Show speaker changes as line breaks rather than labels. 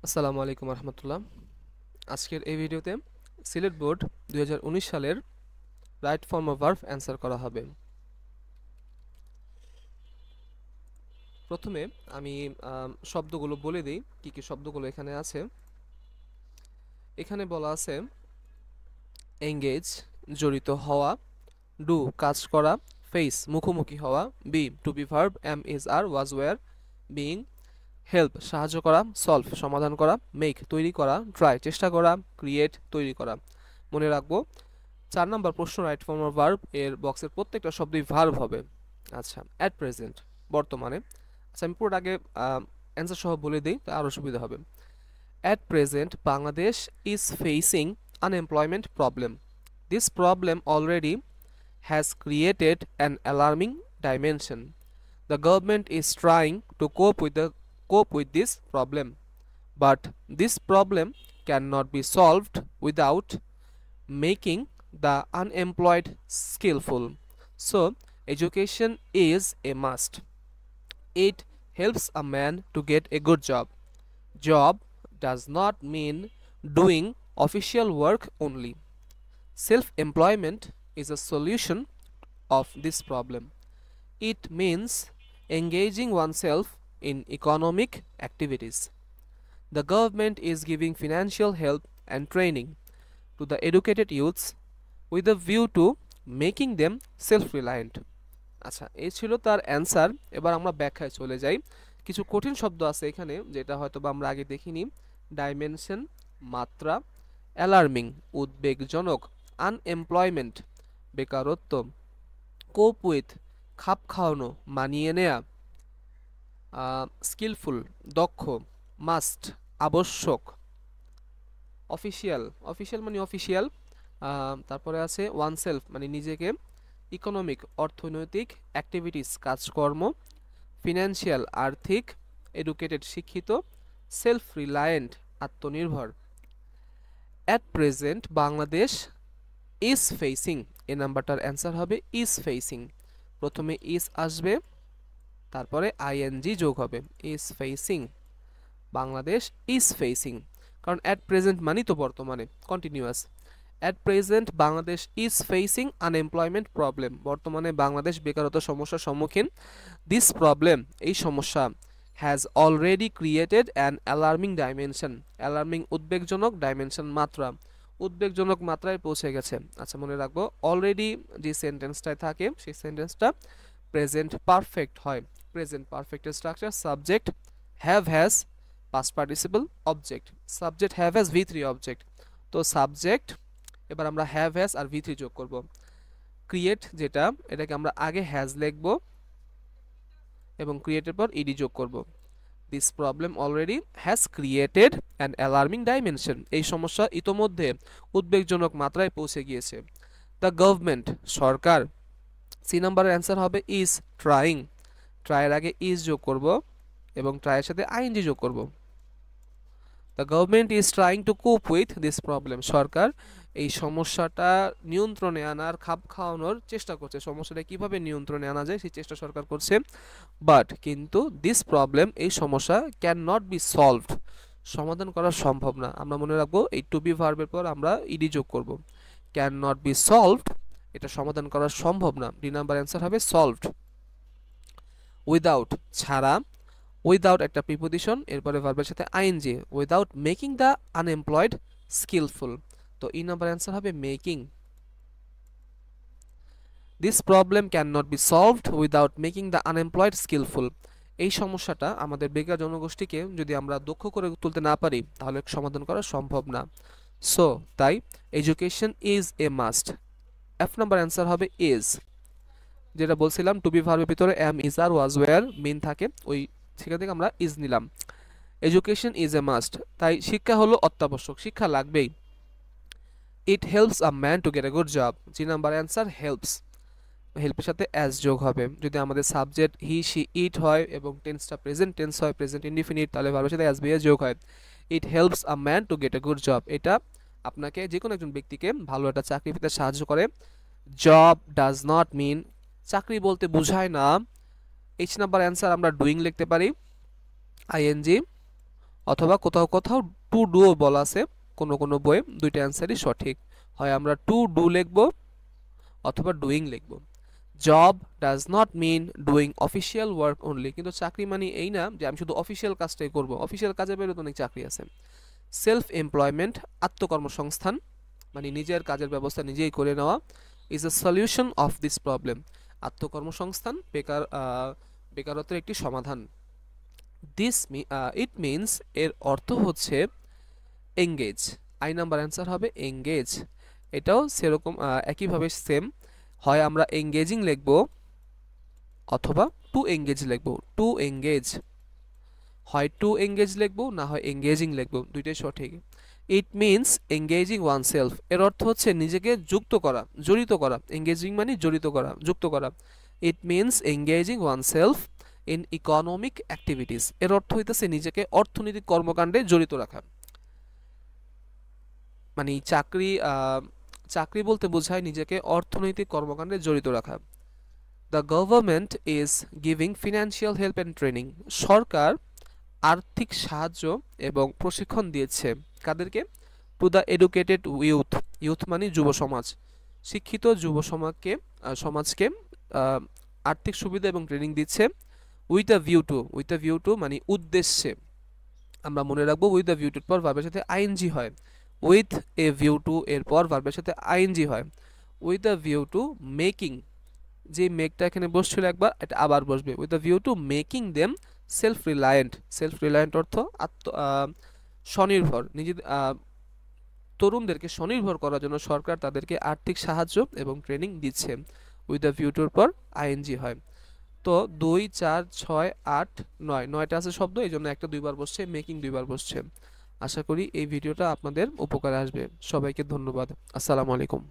আসসালামু আলাইকুম রহমতুল্লাহ। আজকের এই ভিডিওতে সিলেট বোর্ড 2019 সালের right form of verb answer করা হবে। প্রথমে আমি শব্দগুলো বলে দিই কি কি শব্দগুলো এখানে আছে। এখানে বলা আছে এঙ্গেজ জড়িত হওয়া, ডু কাজ করা, ফেস মুখোমুখি হওয়া, be to be verb am is are was were, being help সাহায্য করা, সলভ সমাধান করা, মেক তৈরি করা, ট্রাই চেষ্টা করা, ক্রিয়েট তৈরি করা। মনে রাখবো 4 নম্বর প্রশ্ন রাইট ফর্ম অফ ভার্ব এর বক্সের প্রত্যেকটা শব্দই ভার্ব হবে। আচ্ছা, অ্যাট প্রেজেন্ট বর্তমানে। আচ্ছা, আমি পুরোটা আগে অ্যান্সার সহ বলে দিই, তা আরও সুবিধা হবে। At present Bangladesh is facing unemployment problem. This problem already has created an alarming dimension. The government is trying to cope with this problem, but this problem cannot be solved without making the unemployed skillful. So, education is a must. It helps a man to get a good job. Job does not mean doing official work only. Self-employment is a solution of this problem. It means engaging oneself in economic activities. The government is giving financial help and training to the educated youths with a view to making them self-reliant. আচ্ছা, এই ছিল তার answer. এবার আমরা ব্যাখ্যায় চলে যাই। কিছু কঠিন শব্দ আছে এখানে যেটা হয়তো বা আমরা আগে দেখিনি। ডাইমেনশন মাত্রা, অ্যালার্মিং উদ্বেগজনক, আনএমপ্লয়মেন্ট বেকারত্ব, কোপ উইথ খাপ খাওয়ানো মানিয়ে নেয়া, স্কিলফুল দক্ষ, মাস্ট আবশ্যক, অফিসিয়াল অফিসিয়াল মানে অফিসিয়াল, তারপরে আছে ওয়ানসেলফ মানে নিজেকে, ইকোনমিক অর্থনৈতিক, অ্যাক্টিভিটিস কাজকর্ম, ফিনান্সিয়াল আর্থিক, এডুকেটেড শিক্ষিত, সেলফ রিলায়েন্ট আত্মনির্ভর। At present Bangladesh is facing, A নাম্বারটার অ্যান্সার হবে ইজ ফেসিং। প্রথমে ইজ আসবে, তারপরে আইএনজি যোগ হবে, is facing. Bangladesh is facing, কারণ অ্যাট প্রেজেন্ট মানেই তো বর্তমানে continuous. At present Bangladesh is facing unemployment problem, বর্তমানে বাংলাদেশ বেকারত্ব সমস্যার সম্মুখীন। দিস প্রবলেম এই সমস্যা has already created an alarming dimension, alarming উদ্বেগজনক, ডাইমেনশন মাত্রা, উদ্বেগজনক মাত্রায় পৌঁছে গেছে। আচ্ছা, মনে রাখবো অলরেডি যে সেন্টেন্সটায় থাকে সেই সেন্টেন্সটা প্রেজেন্ট পারফেক্ট হয়। প্রেজেন্ট পারফেক্টের structure subject, have has, past participle, object. Subject have has V three object, তো সাবজেক্ট এবার আমরা হ্যাভ হ্যাজ আর ভি থ্রি যোগ করব। ক্রিয়েট যেটা, এটাকে আমরা আগে হ্যাজ লিখব এবং ক্রিয়েটের পর ইডি যোগ করব। This problem already has created an alarming dimension, এই সমস্যা ইতোমধ্যে উদ্বেগজনক মাত্রায় পৌঁছে গিয়েছে। দ্য গভর্নমেন্ট সরকার, সি নাম্বারের অ্যান্সার হবে ইজ ট্রাইং, ট্রাইয়ের আগে ইজ যোগ করব এবং ট্রাইয়ের সাথে আইএনজি যোগ করব। The government is trying to cope with this problem, সরকার এই সমস্যাটা নিয়ন্ত্রণে আনার, খাপ খাওয়ানোর চেষ্টা করছে। সমস্যাটা কিভাবে নিয়ন্ত্রণে আনা যায় সেই চেষ্টা সরকার করছে। বাট কিন্তু দিস প্রবলেম এই সমস্যা ক্যান নট বি সলভড, সমাধান করা সম্ভব না। আমরা মনে রাখবো এই টু বি ভার্বের পর আমরা ইডি যোগ করব। ক্যান নট বি সলভড, এটা সমাধান করা সম্ভব না। ডি নাম্বার অ্যান্সার হবে সলভড। উইদাউট ছাড়া, উইদাউট একটা প্রিপোজিশন, এরপরে ভার্বের সাথে ING, without making the unemployed skillful, তো ই নাম্বার অ্যান্সার হবে making. This problem can not be solved without making the unemployed skillful, এই সমস্যাটা আমাদের বেকার জনগোষ্ঠীকে যদি আমরা দক্ষ করে তুলতে না পারি তাহলে সমাধান করা সম্ভব না। সো তাই education is a must. F number answer হবে ইজ, যেটা বলছিলাম টু বি ভার্বের ভিতরে am is are was were mean থাকে, ওই সেখান থেকে আমরা ইজ নিলাম। এডুকেশন ইজ এ মাস্ট, তাই শিক্ষা হলো অত্যাবশ্যক, শিক্ষা লাগবেই। It helps a man to get a good job, G number answer helps, হেল্পের সাথে অ্যাজ যোগ হবে। যদি আমাদের সাবজেক্ট হি শি ইট হয় এবং টেন্সটা প্রেজেন্ট টেন্স হয়, প্রেজেন্ট ইনডিফিনিট, তাহলে ভার্বের সাথে অ্যাজ বিয়ে যোগ হয়। ইট helps a man to get a good job, এটা আপনাকে যে কোনো একজন ব্যক্তিকে ভালো একটা চাকরি পেতে সাহায্য করে। জব ডাজ নট মিন, চাকরি বলতে বোঝায় না। এইচ নাম্বার অ্যান্সার আমরা ডুইং লিখতে পারি, আইএনজি অথবা কোথাও কোথাও টু ডুও বলা আছে, কোনো কোনো বইয়ে দুইটা অ্যান্সারই সঠিক, হয় আমরা টু ডু লিখব অথবা ডুইং লিখব। Job does not mean doing official work only, কিন্তু চাকরি মানে এই না যে আমি শুধু অফিসিয়াল কাজটাই করব, অফিসিয়াল কাজের বাইরে তো অনেক চাকরি আছে। সেলফ এমপ্লয়মেন্ট আত্মকর্মসংস্থান মানে নিজের কাজের ব্যবস্থা নিজেই করে নেওয়া, is a solution of this problem, আত্মকর্মসংস্থান বেকারত্বের একটি সমাধান। দিস ইট মিনস এর অর্থ হচ্ছে এঙ্গেজ, আই নাম্বার অ্যান্সার হবে এঙ্গেজ। এটাও সেরকম একইভাবে সেম, হয় আমরা এঙ্গেজিং লিখব অথবা টু এঙ্গেজ লিখব। টু এঙ্গেজ, হয় টু এঙ্গেজ লিখব না হয় এঙ্গেজিং লিখব, দুইটাই সঠিক। It means engaging oneself, এর অর্থ হচ্ছে নিজেকে যুক্ত করা, জড়িত করা। এঙ্গেজিং মানে জড়িত করা, যুক্ত করা। ইট means engaging one self in economic activities, এর অর্থ হইতেছে নিজেকে অর্থনৈতিক কর্মকাণ্ডে জড়িত রাখা। মানে চাকরি বলতে বোঝায় নিজেকে অর্থনৈতিক কর্মকাণ্ডে জড়িত রাখা। The government is giving financial help and training, সরকার আর্থিক সাহায্য এবং প্রশিক্ষণ দিয়েছে কাদেরকে? To the educated youth, youth মানে যুব সমাজ, শিক্ষিত যুব সমাজকে আর্থিক সুবিধা এবং ট্রেনিং দিচ্ছে। উইথ আ ভিউ টু মানে উদ্দেশ্যে, আমরা মনে রাখবো উইথ দ্য ভিউ টুর পর ভার্বের সাথে আইএনজি হয়, উইথ এ ভিউ টু এর পর ভার্বের সাথে আইএনজি হয়। With the view to making, যে মেকটা এখানে বসছিল একবার, এটা আবার বসবে। With the view to making them self reliant, self reliant অর্থ স্বনির্ভর, নিজেদের তরুণদেরকে স্বনির্ভর করার জন্য সরকার তাদেরকে আর্থিক সাহায্য এবং ট্রেনিং দিচ্ছে। উইথ দ্য ভিউ টুর পর আইএনজি হয়। তো 2, 4, 6, 8, 9, 9টা আছে শব্দ, এই জন্য একটা দুইবার বসছে, মেকিং দুইবার বসছে। আশা করি এই ভিডিওটা আপনাদের উপকারে আসবে। সবাইকে ধন্যবাদ। আসসালামু আলাইকুম।